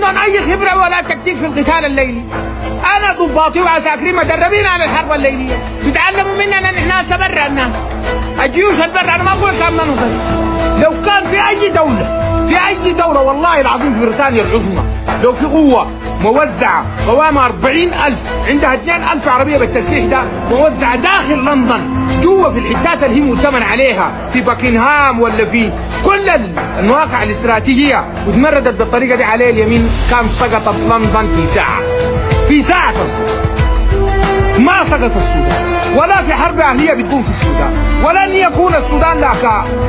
اصلا اي خبره ولا تكتيك في القتال الليلي. انا ضباطي وعساكري مدربين على الحرب الليليه، تتعلموا مننا نحن هسه برا الناس. الجيوش البرا انا ما اقول كان نظري، لو كان في اي دوله والله العظيم في بريطانيا العظمى لو في قوه موزعه قوامها 40,000 عندها 2,000 عربيه بالتسليح ده موزعه داخل لندن جوا في الحتات اللي هي مؤتمن عليها في باكنهام ولا في كل المواقع الاستراتيجيه وتمردت بالطريقه دي عليه اليمين كان سقطت لندن في ساعه تسقط. ما سقط السودان ولا في حرب اهليه بتكون في السودان، ولن يكون السودان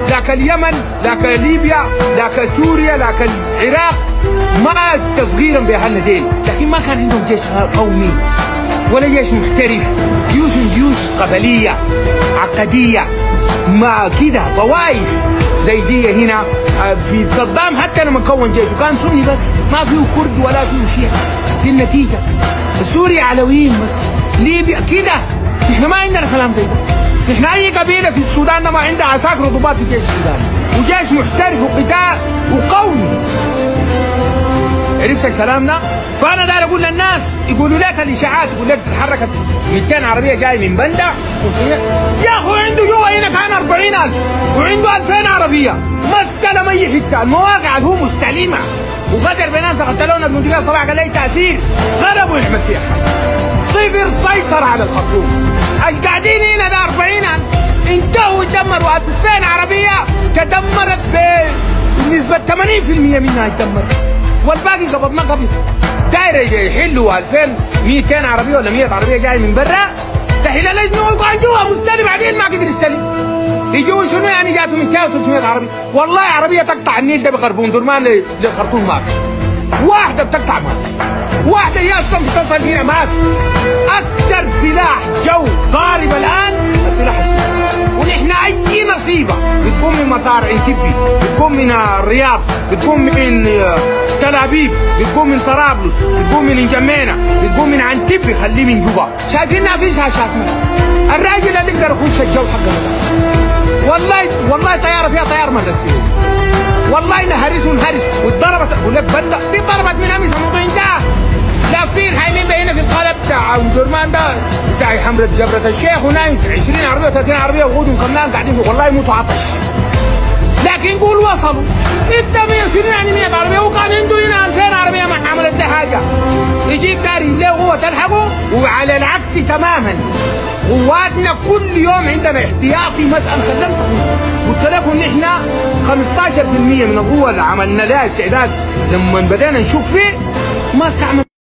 لا كاليمن لا كليبيا لا كسوريا لا كالعراق، ما تصغيرا باهلنا ديل، لكن ما كان عندهم جيش قومي ولا جيش محترف، جيوش قبليه عقديه ما كده طوائف زي دي هنا. في صدام حتى لما كون جيشه كان سني بس، ما فيه كرد ولا فيه شيعة، دي النتيجه. سوريا علويين بس، ليبيا كده. نحن ما عندنا كلام زي ده، نحن اي قبيله في السودان ده ما عندها عساكر وضباط في الجيش السوداني وجيش محترف وقتال وقومي. عرفت كلامنا؟ فانا داير اقول للناس يقولوا لك الاشاعات، يقول لك تتحركت 200 عربيه جاي من بندا 500، يا اخو عنده جوا هنا كان 40,000 وعنده 2000 عربيه ما استلم اي حته، المواقع اللي هو مستلمه وغدر بناس قتلونا بمنطقه صباح قال لي تاثير غلبوا يعمل فيها حاجه. صفر سيطر على الخرطوم. القاعدين هنا ده 40,000 انتهوا اتدمروا 2000 عربيه تدمرت بنسبه 80% منها اتدمرت والباقي قبض داير يحلوا 200 عربيه ولا 100 عربيه جاي من برا تحل لجنه ويقعد جوا مستلم بعدين ما قدر يستلم. يجوا شنو يعني جاتوا 200 و 300 عربيه، والله عربيه تقطع النيل ده بخربون درمان للخرطوم ما في، واحده بتقطع ما في، واحده هي اصلا بتصل هنا ما في. اكثر سلاح جو ضارب الان السلاح السوري، ونحن اي نصيبه بتكون من مطار انتبي، بتكون من الرياض، بتكون من تل ابيب، بتكون من طرابلس، بتكون من الجمينه، بتكون من عنتبي خليه من جوبا. شايفينها في شاشاتنا الراجل اللي يقدر يخش الجو حقنا والله طياره فيها طيار من السيول، والله نهرس واتضربت. اقول لك بندا دي ضربت من امس الموضوع انتهى. لافين حايمين بينا في القلب بتاع درمان ده بتاع حمرة جبرة الشيخ ونايم 20 عربيه و 30 عربيه وغودهم كمان قاعدين والله يموتوا عطش. لكن قول وصلوا انت 120 يعني 100 عربيه وكان عنده هنا 2000 عربيه ما عملت ده حاجه. يجيك داري له هو تلحقه. وعلى العكس تماما قواتنا كل يوم عندنا احتياطي مثلا كلمتكم قلت لكم نحن 15% من القوه اللي عملنا لها استعداد لما بدينا نشوف فيه ما استعملنا.